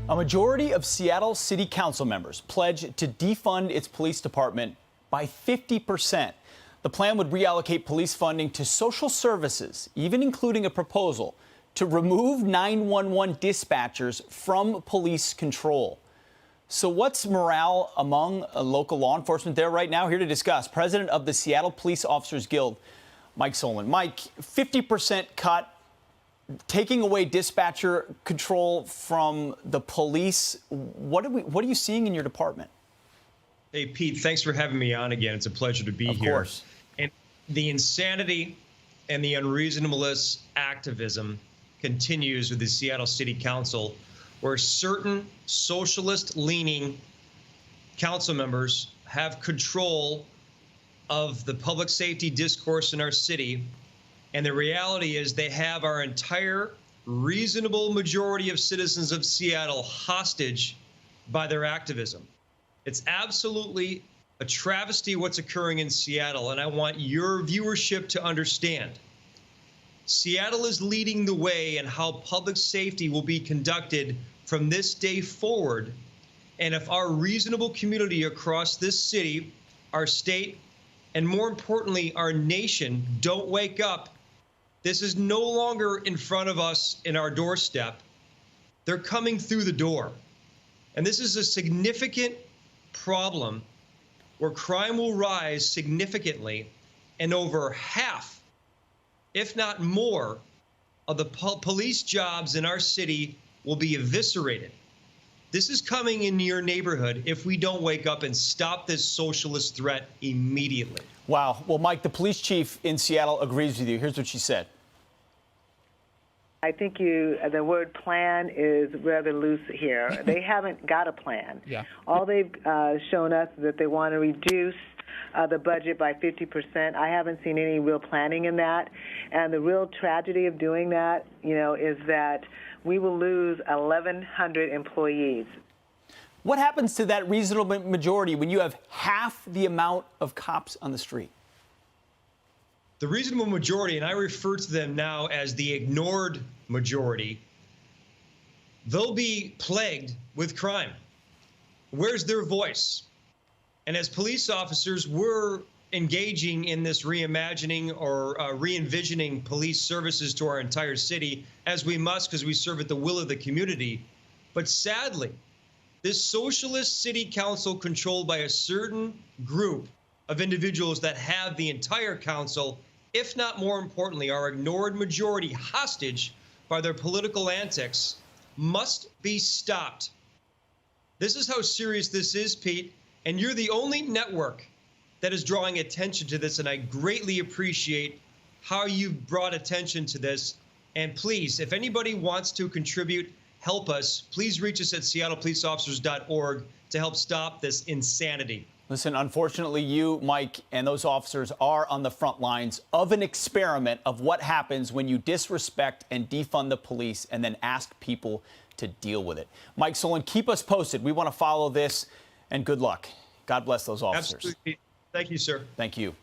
A majority of Seattle City Council members pledged to defund its police department by 50%. The plan would reallocate police funding to social services, even including a proposal to remove 911 dispatchers from police control. So what's morale among local law enforcement there right now? Here to discuss, President of the Seattle Police Officers Guild, Mike Solon. Mike, 50% cut, taking away dispatcher control from the police. What are you seeing in your department? Hey, Pete, thanks for having me on again. It's a pleasure to be here. Of course. And the insanity and the unreasonableness activism continues with the Seattle City Council, where certain socialist-leaning council members have control of the public safety discourse in our city. And the reality is they have our entire reasonable majority of citizens of Seattle hostage by their activism. It's absolutely a travesty what's occurring in Seattle, and I want your viewership to understand. Seattle is leading the way in how public safety will be conducted from this day forward. And if our reasonable community across this city, our state, and more importantly, our nation don't wake up, this is no longer in front of us in our doorstep. They're coming through the door. And this is a significant problem where crime will rise significantly, and over half, if not more, of the police jobs in our city will be eviscerated. This is coming in your neighborhood if we don't wake up and stop this socialist threat immediately. Wow. Well, Mike, the police chief in Seattle agrees with you. Here's what she said. I think the word plan is rather loose here. They haven't got a plan. Yeah. All they've shown us is that they want to reduce the budget by 50%. I haven't seen any real planning in that. And the real tragedy of doing that, is that we will lose 1,100 employees. What happens to that reasonable majority when you have half the amount of cops on the street? The reasonable majority, and I refer to them now as the ignored majority, they'll be plagued with crime. Where's their voice? And as police officers, we're engaging in this reimagining or re-envisioning police services to our entire city, as we must, because we serve at the will of the community. But sadly, this socialist city council controlled by a certain group of individuals that have the entire council, if not more importantly, our ignored majority hostage by their political antics, must be stopped. This is how serious this is, Pete, and you're the only network that is drawing attention to this, and I greatly appreciate how you've brought attention to this. And please, if anybody wants to contribute, help us, please reach us at seattlepoliceofficers.org to help stop this insanity. Listen, unfortunately, you, Mike, and those officers are on the front lines of an experiment of what happens when you disrespect and defund the police and then ask people to deal with it. Mike Solon, keep us posted. We want to follow this, and good luck. God bless those officers. Absolutely. Thank you, sir. Thank you.